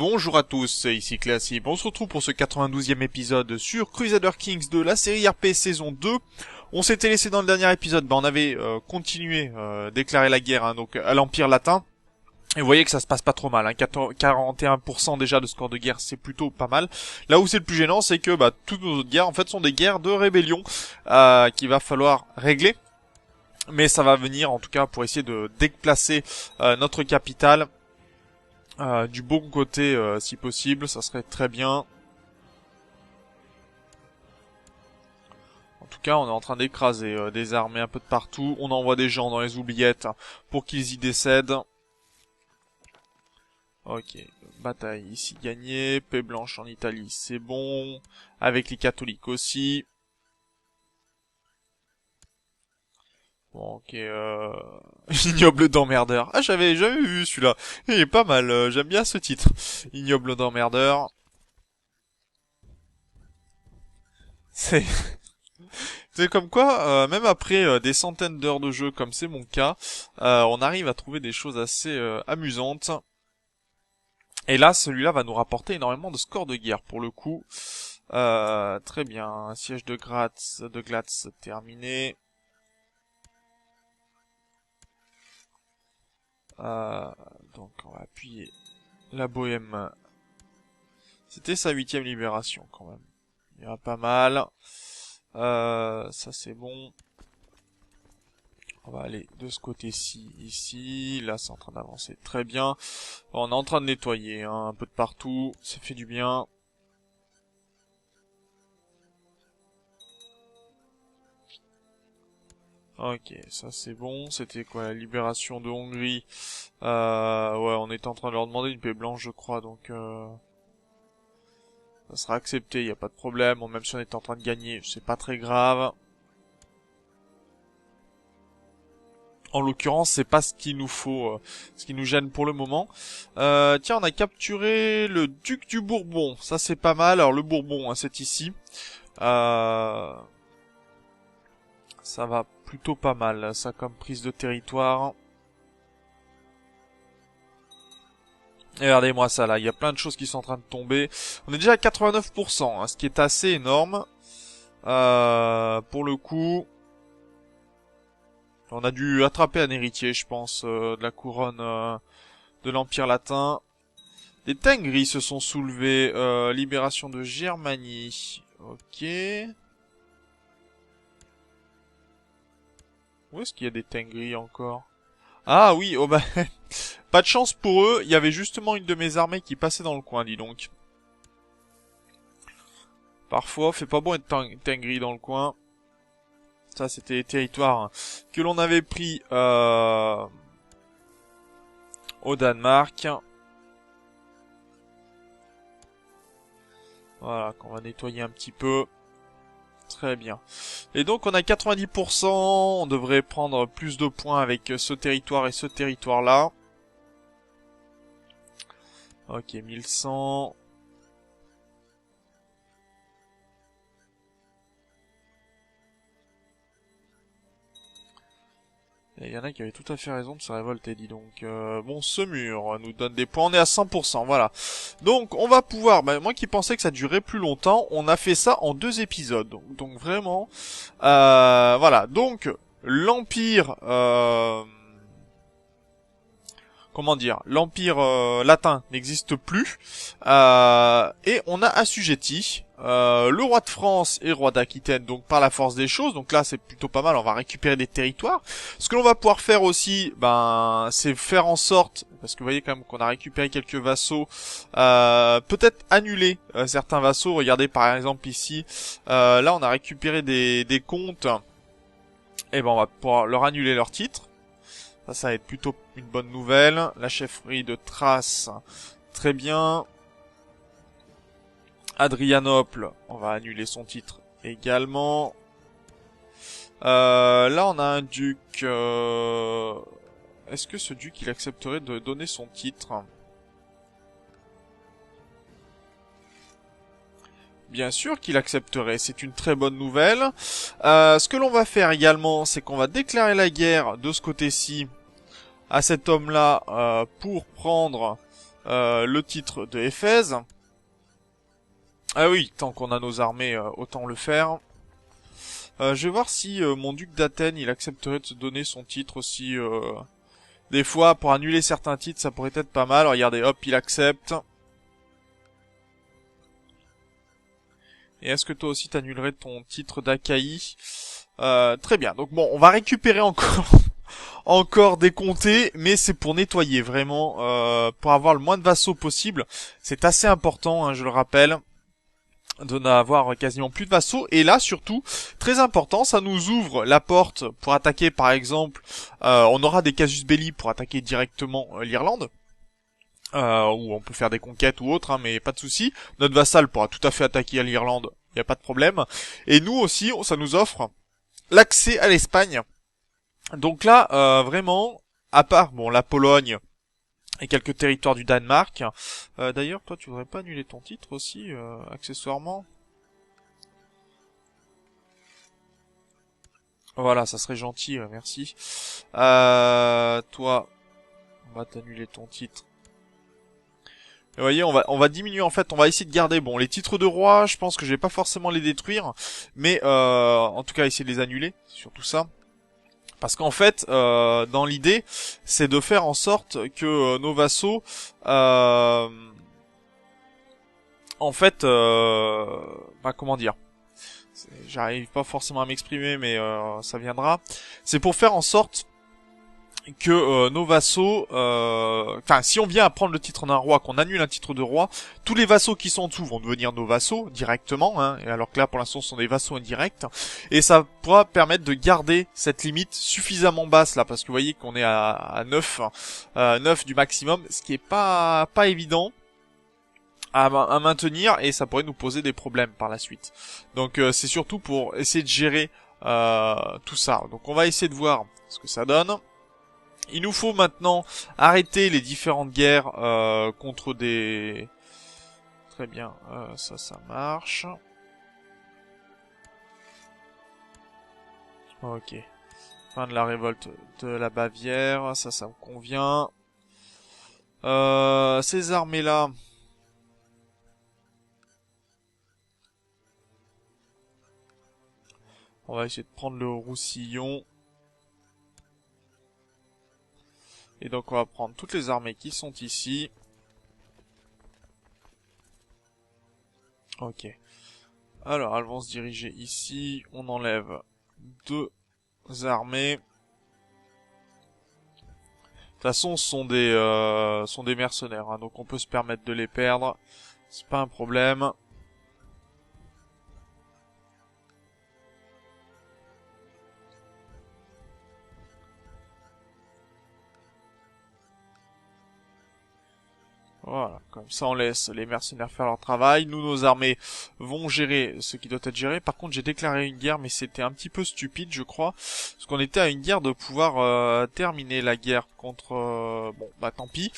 Bonjour à tous, ici Classy. On se retrouve pour ce 92e épisode sur Crusader Kings de la série RP saison 2. On s'était laissé dans le dernier épisode, on avait continué, déclarer la guerre donc à l'Empire latin. Et vous voyez que ça se passe pas trop mal, 41% déjà de score de guerre, c'est plutôt pas mal. Là où c'est le plus gênant, c'est que toutes nos autres guerres en fait sont des guerres de rébellion qu'il va falloir régler. Mais ça va venir en tout cas pour essayer de déplacer notre capitale du bon côté si possible, ça serait très bien. En tout cas, on est en train d'écraser des armées un peu de partout. On envoie des gens dans les oubliettes pour qu'ils y décèdent. Ok, bataille ici gagnée. Paix blanche en Italie, c'est bon. Avec les catholiques aussi. Bon, ok, Ignoble d'emmerdeur. Ah, j'avais jamais vu celui-là. Il est pas mal, j'aime bien ce titre. Ignoble d'emmerdeur. C'est... C'est comme quoi, même après des centaines d'heures de jeu, comme c'est mon cas, on arrive à trouver des choses assez amusantes. Et là, celui-là va nous rapporter énormément de scores de guerre, pour le coup. Très bien, siège de Glatz terminé. Donc on va appuyer la Bohème. C'était sa 8e libération quand même. Il y a pas mal. Ça c'est bon. On va aller de ce côté-ci, ici. Là c'est en train d'avancer très bien. On est en train de nettoyer un peu de partout. Ça fait du bien. Ok, ça c'est bon. C'était quoi, la libération de Hongrie? Ouais, on était en train de leur demander une paix blanche, je crois, donc ça sera accepté, y a pas de problème. Bon, même si on était en train de gagner, c'est pas très grave. En l'occurrence, c'est pas ce qu'il nous faut, ce qui nous gêne pour le moment. Tiens, on a capturé le duc du Bourbon. Ça c'est pas mal. Alors le Bourbon, c'est ici. Ça va plutôt pas mal, ça comme prise de territoire. Et regardez-moi ça là, il y a plein de choses qui sont en train de tomber. On est déjà à 89%, ce qui est assez énorme. Pour le coup, on a dû attraper un héritier, je pense, de la couronne de l'Empire latin. Des Tengris se sont soulevés. Libération de Germanie. Ok. Où est-ce qu'il y a des Tengris encore? Ah oui, oh bah... pas de chance pour eux, il y avait justement une de mes armées qui passait dans le coin, dis donc. Parfois, fait pas bon être Tengri dans le coin. Ça, c'était les territoires que l'on avait pris au Danemark. Voilà, qu'on va nettoyer un petit peu. Très bien. Et donc, on a 90%. On devrait prendre plus de points avec ce territoire et ce territoire-là. Ok, 1100. Et il y en a qui avaient tout à fait raison de se révolter, dis donc. Bon, ce mur nous donne des points. On est à 100%, voilà. Donc, on va pouvoir... moi qui pensais que ça durait plus longtemps, on a fait ça en 2 épisodes. Donc vraiment... voilà. Donc, l'Empire... comment dire, l'Empire latin n'existe plus, et on a assujetti le roi de France et le roi d'Aquitaine, donc par la force des choses. Donc là c'est plutôt pas mal, on va récupérer des territoires. Ce que l'on va pouvoir faire aussi, c'est faire en sorte, parce que vous voyez quand même qu'on a récupéré quelques vassaux, peut-être annuler certains vassaux. Regardez par exemple ici, là on a récupéré des comtes, et on va pouvoir leur annuler leur titre. Ça va être plutôt une bonne nouvelle. La chefferie de Thrace, très bien. Adrianople, on va annuler son titre également. Là, on a un duc. Est-ce que ce duc, il accepterait de donner son titre? Bien sûr qu'il accepterait, c'est une très bonne nouvelle. Ce que l'on va faire également, c'est qu'on va déclarer la guerre de ce côté-ci à cet homme-là pour prendre le titre de Éphèse. Ah oui, tant qu'on a nos armées, autant le faire. Je vais voir si mon duc d'Athènes, il accepterait de se donner son titre aussi. Des fois, pour annuler certains titres, ça pourrait être pas mal. Regardez, hop, il accepte. Et est-ce que toi aussi t'annulerais ton titre d'Achaïe? Très bien. Donc bon, on va récupérer encore encore des comtés, mais c'est pour nettoyer vraiment, pour avoir le moins de vassaux possible. C'est assez important, hein, je le rappelle, de n'avoir quasiment plus de vassaux. Et là, surtout, très important, ça nous ouvre la porte pour attaquer, par exemple, on aura des casus belli pour attaquer directement l'Irlande. Où on peut faire des conquêtes ou autre, hein, mais pas de souci. Notre vassal pourra tout à fait attaquer l'Irlande, il n'y a pas de problème. Et nous aussi, ça nous offre l'accès à l'Espagne. Donc là, vraiment, à part bon la Pologne et quelques territoires du Danemark. D'ailleurs, toi, tu voudrais pas annuler ton titre aussi, accessoirement? Voilà, ça serait gentil, merci. Toi, on va t'annuler ton titre. Et vous voyez, on va diminuer en fait, on va essayer de garder bon les titres de roi. Je pense que je vais pas forcément les détruire, mais en tout cas essayer de les annuler, c'est surtout ça. Parce qu'en fait, dans l'idée, c'est de faire en sorte que nos vassaux, en fait, comment dire, j'arrive pas forcément à m'exprimer, mais ça viendra. C'est pour faire en sorte que nos vassaux, enfin, si on vient à prendre le titre d'un roi, qu'on annule un titre de roi, tous les vassaux qui sont en dessous vont devenir nos vassaux directement, hein, et alors que là, pour l'instant, ce sont des vassaux indirects, et ça pourra permettre de garder cette limite suffisamment basse là, parce que vous voyez qu'on est à 9, 9 du maximum, ce qui est pas évident à maintenir, et ça pourrait nous poser des problèmes par la suite. Donc c'est surtout pour essayer de gérer tout ça. Donc on va essayer de voir ce que ça donne. Il nous faut maintenant arrêter les différentes guerres contre des... Très bien, ça marche. Ok. Fin de la révolte de la Bavière, ça me convient. Ces armées-là... On va essayer de prendre le Roussillon. Et donc on va prendre toutes les armées qui sont ici. Ok. Alors elles vont se diriger ici. On enlève 2 armées. De toute façon, ce sont des mercenaires, hein, donc on peut se permettre de les perdre. C'est pas un problème. Voilà, comme ça on laisse les mercenaires faire leur travail. Nous, nos armées vont gérer ce qui doit être géré. Par contre, j'ai déclaré une guerre, mais c'était un petit peu stupide, je crois. Parce qu'on était à une guerre de pouvoir terminer la guerre contre... bon, bah tant pis.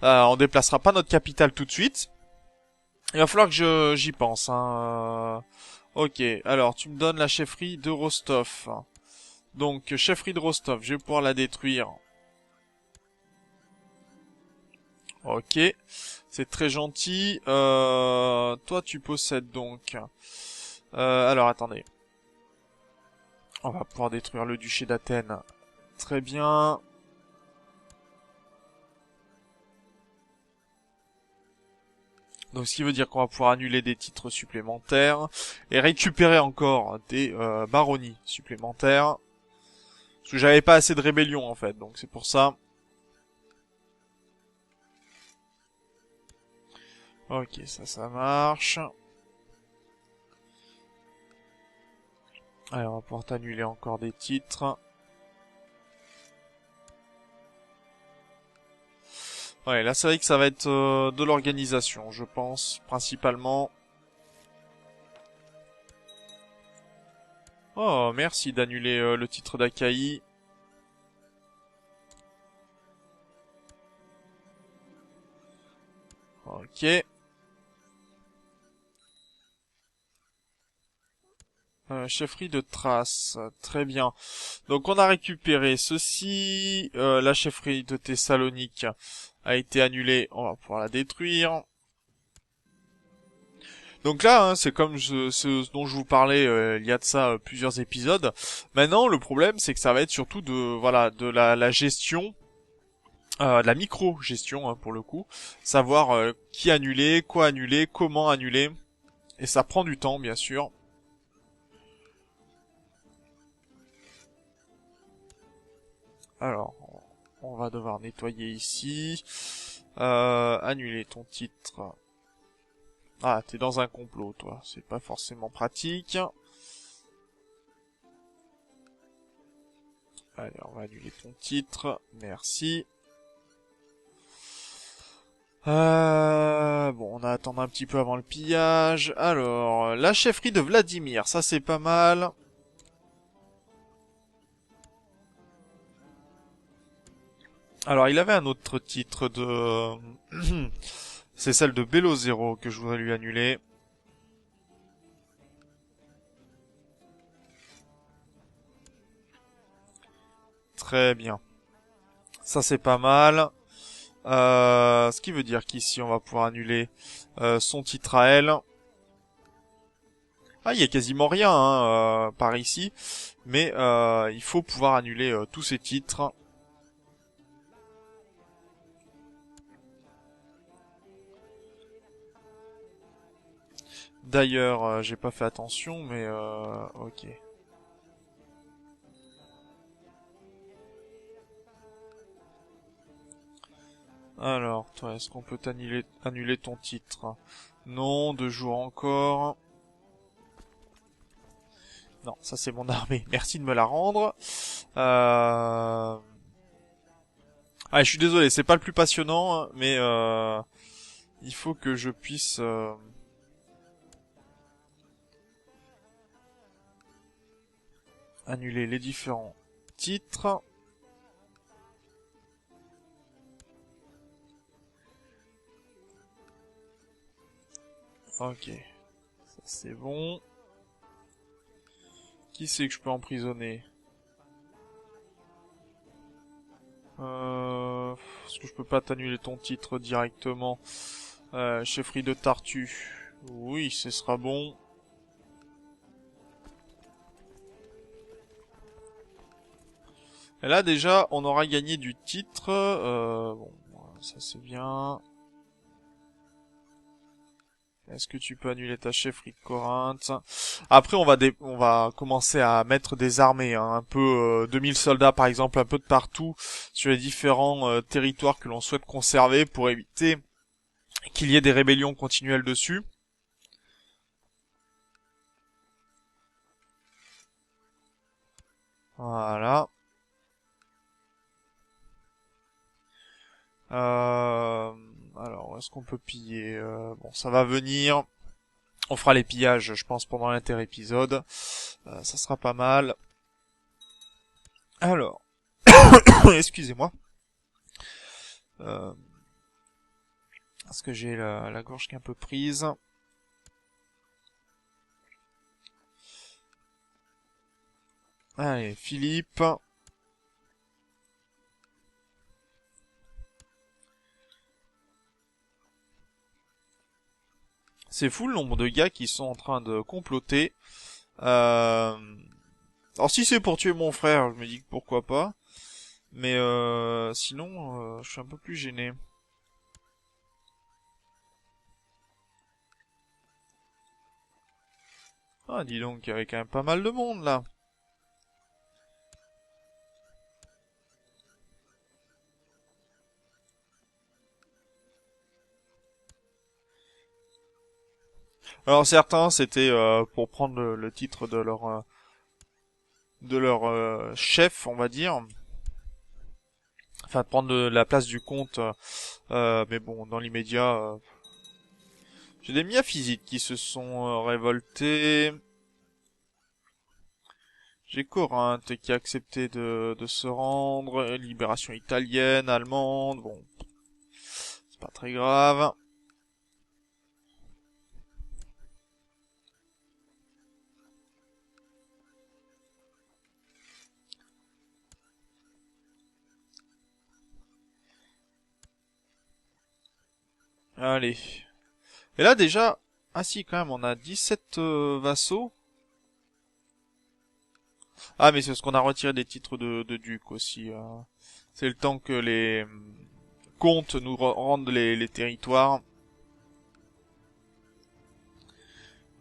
On déplacera pas notre capitale tout de suite. Il va falloir que j'y pense. Hein. Ok, alors tu me donnes la chefferie de Rostov. Donc, chefferie de Rostov, je vais pouvoir la détruire. Ok, c'est très gentil. Toi, tu possèdes donc... alors, attendez. On va pouvoir détruire le duché d'Athènes. Très bien. Donc, ce qui veut dire qu'on va pouvoir annuler des titres supplémentaires et récupérer encore des baronnies supplémentaires. Parce que j'avais pas assez de rébellion, en fait, donc c'est pour ça. Ok, ça marche. Allez, on va pouvoir t'annuler encore des titres. Ouais, là c'est vrai que ça va être de l'organisation, je pense, principalement. Oh, merci d'annuler le titre d'Achaïe. Ok. Chefferie de Thrace, très bien. Donc on a récupéré ceci, la chefferie de Thessalonique a été annulée, on va pouvoir la détruire. Donc là, hein, c'est comme ce dont je vous parlais il y a de ça plusieurs épisodes. Maintenant, le problème, c'est que ça va être surtout de la gestion, de la micro-gestion hein, pour le coup, savoir qui annuler, quoi annuler, comment annuler, et ça prend du temps, bien sûr. Alors, on va devoir nettoyer ici. Annuler ton titre. Ah, t'es dans un complot, toi. C'est pas forcément pratique. Allez, on va annuler ton titre. Merci. Bon, on a attendu un petit peu avant le pillage. Alors, la chefferie de Vladimir, ça c'est pas mal. Alors, il avait un autre titre de... c'est celle de Bello que je voudrais lui annuler. Très bien. Ça c'est pas mal. Ce qui veut dire qu'ici on va pouvoir annuler son titre à elle. Ah, il y a quasiment rien hein, par ici, mais il faut pouvoir annuler tous ces titres. D'ailleurs, j'ai pas fait attention, mais ok. Alors, toi, est-ce qu'on peut annuler ton titre? Non, 2 jours encore. Non, ça c'est mon armée. Merci de me la rendre. Ah, je suis désolé, c'est pas le plus passionnant, hein, mais il faut que je puisse annuler les différents titres. Ok, ça c'est bon. Qui c'est que je peux emprisonner? Est-ce que je peux pas t'annuler ton titre directement? Chefferie de Tartu. Oui, ce sera bon. Et là déjà, on aura gagné du titre. Bon, ça c'est bien. Est-ce que tu peux annuler ta chefferie de Corinthe? Après, on va commencer à mettre des armées, hein, un peu 2000 soldats par exemple, un peu de partout sur les différents territoires que l'on souhaite conserver pour éviter qu'il y ait des rébellions continuelles dessus. Voilà. Alors, est-ce qu'on peut piller? Bon, ça va venir. On fera les pillages, je pense, pendant l'inter-épisode. Ça sera pas mal. Alors, excusez-moi. Parce que j'ai la gorge qui est un peu prise. Allez, Philippe. C'est fou le nombre de gars qui sont en train de comploter. Alors si c'est pour tuer mon frère, je me dis que pourquoi pas. Mais sinon, je suis un peu plus gêné. Ah, dis donc, il y avait quand même pas mal de monde là. Alors certains, c'était pour prendre le titre de leur chef, on va dire. Enfin, de prendre la place du comte. Mais bon, dans l'immédiat, j'ai des miaphysites qui se sont révoltés. J'ai Corinthe qui a accepté de se rendre. Libération italienne, allemande. Bon, c'est pas très grave. Allez. Et là déjà... Ah si, quand même, on a 17 vassaux. Ah, mais c'est parce qu'on a retiré des titres de duc aussi. C'est le temps que les comtes nous rendent les territoires.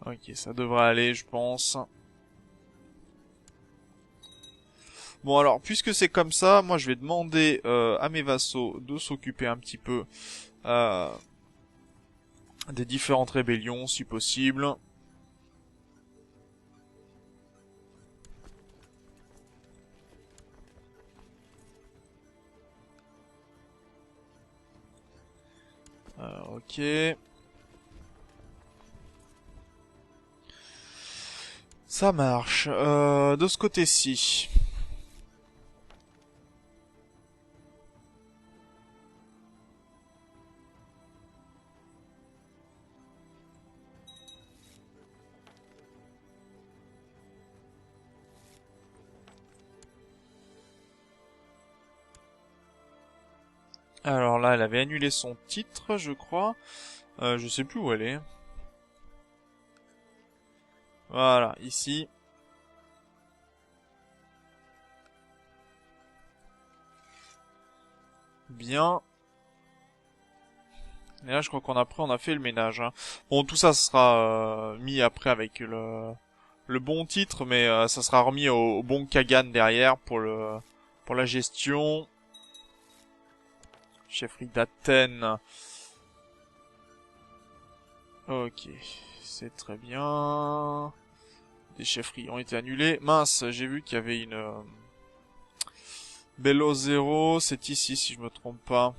Ok, ça devrait aller, je pense. Bon alors, puisque c'est comme ça, moi je vais demander à mes vassaux de s'occuper un petit peu euh, des différentes rébellions, si possible. Ok. Ça marche. De ce côté-ci. Alors là, elle avait annulé son titre, je crois. Je sais plus où elle est. Voilà, ici. Bien. Et là, je crois on a fait le ménage. Hein. Bon, tout ça sera mis après avec le bon titre, mais ça sera remis au bon Kagan derrière pour la gestion. Chefferie d'Athènes. Ok, c'est très bien. Des chefferies ont été annulées. Mince, j'ai vu qu'il y avait une Bello 0, c'est ici si je me trompe pas.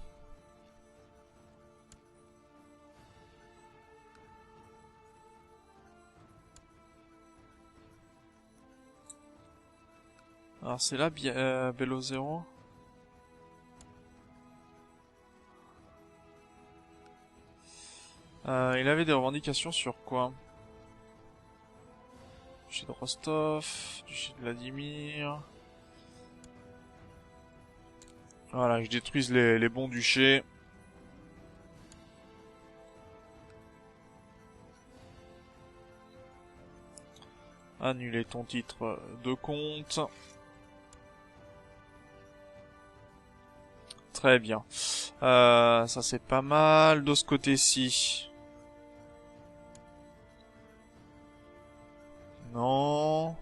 Alors c'est là, Bello 0. Il avait des revendications sur quoi? Duché de Rostov, duché de Vladimir. Voilà, que je détruise les bons duchés. Annuler ton titre de comte. Très bien. Ça c'est pas mal. De ce côté-ci. Non.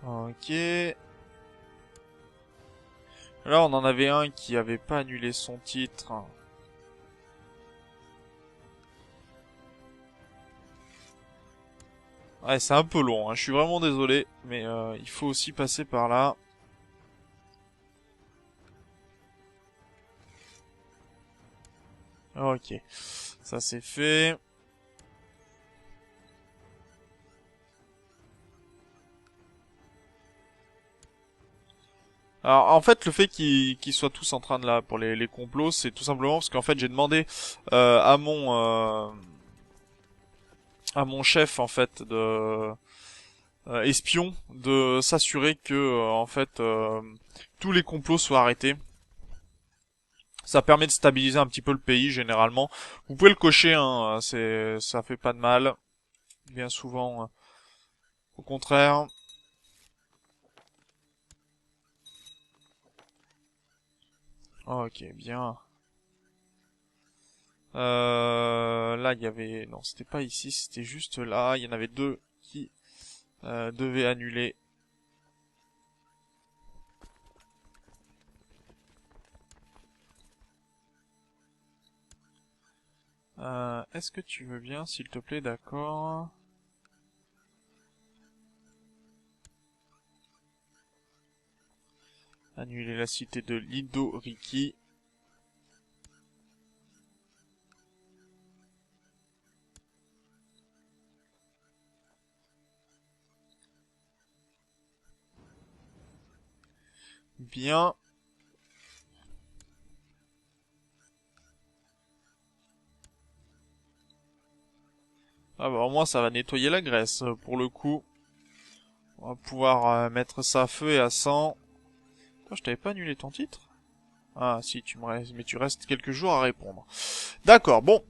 Ok. Là, on en avait un qui avait pas annulé son titre. Ouais, c'est un peu long, hein. Je suis vraiment désolé, mais il faut aussi passer par là. Ok, ça c'est fait. Alors en fait le fait qu'ils soient tous en train de là pour les complots, c'est tout simplement parce qu'en fait j'ai demandé euh, à mon euh, à mon chef en fait de espion de s'assurer que en fait tous les complots soient arrêtés. Ça permet de stabiliser un petit peu le pays généralement. Vous pouvez le cocher, hein, ça fait pas de mal. Bien souvent, au contraire. Ok, bien. Là, il y avait... Non, c'était pas ici, c'était juste là. Il y en avait deux qui devaient annuler. Est-ce que tu veux bien, s'il te plaît, d'accord? Annuler la cité de Lido-Riki. Bien. Ah bah au moins ça va nettoyer la Grèce, pour le coup. On va pouvoir mettre ça à feu et à sang. Toi, je t'avais pas annulé ton titre? Ah si, tu me restes, mais tu restes quelques jours à répondre. D'accord, bon.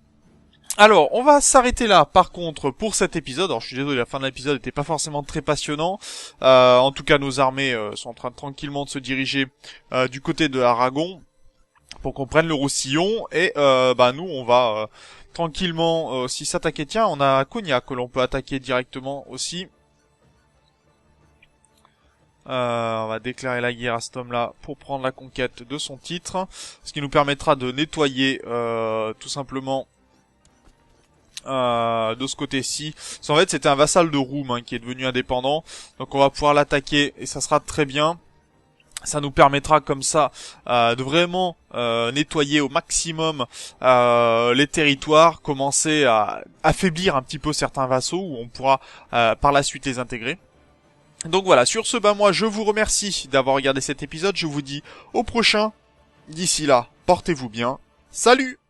Alors, on va s'arrêter là, par contre, pour cet épisode. Alors, je suis désolé, la fin de l'épisode n'était pas forcément très passionnant. En tout cas, nos armées sont en train tranquillement de se diriger du côté de Aragon pour qu'on prenne le Roussillon. Et nous, on va tranquillement aussi s'attaquer. Tiens, on a Cognac que l'on peut attaquer directement aussi. On va déclarer la guerre à cet homme-là pour prendre la conquête de son titre, ce qui nous permettra de nettoyer tout simplement de ce côté-ci. En fait, c'était un vassal de Roum qui est devenu indépendant, donc on va pouvoir l'attaquer et ça sera très bien. Ça nous permettra comme ça de vraiment nettoyer au maximum les territoires, commencer à affaiblir un petit peu certains vassaux où on pourra par la suite les intégrer. Donc voilà, sur ce, moi je vous remercie d'avoir regardé cet épisode, je vous dis au prochain, d'ici là, portez-vous bien, salut!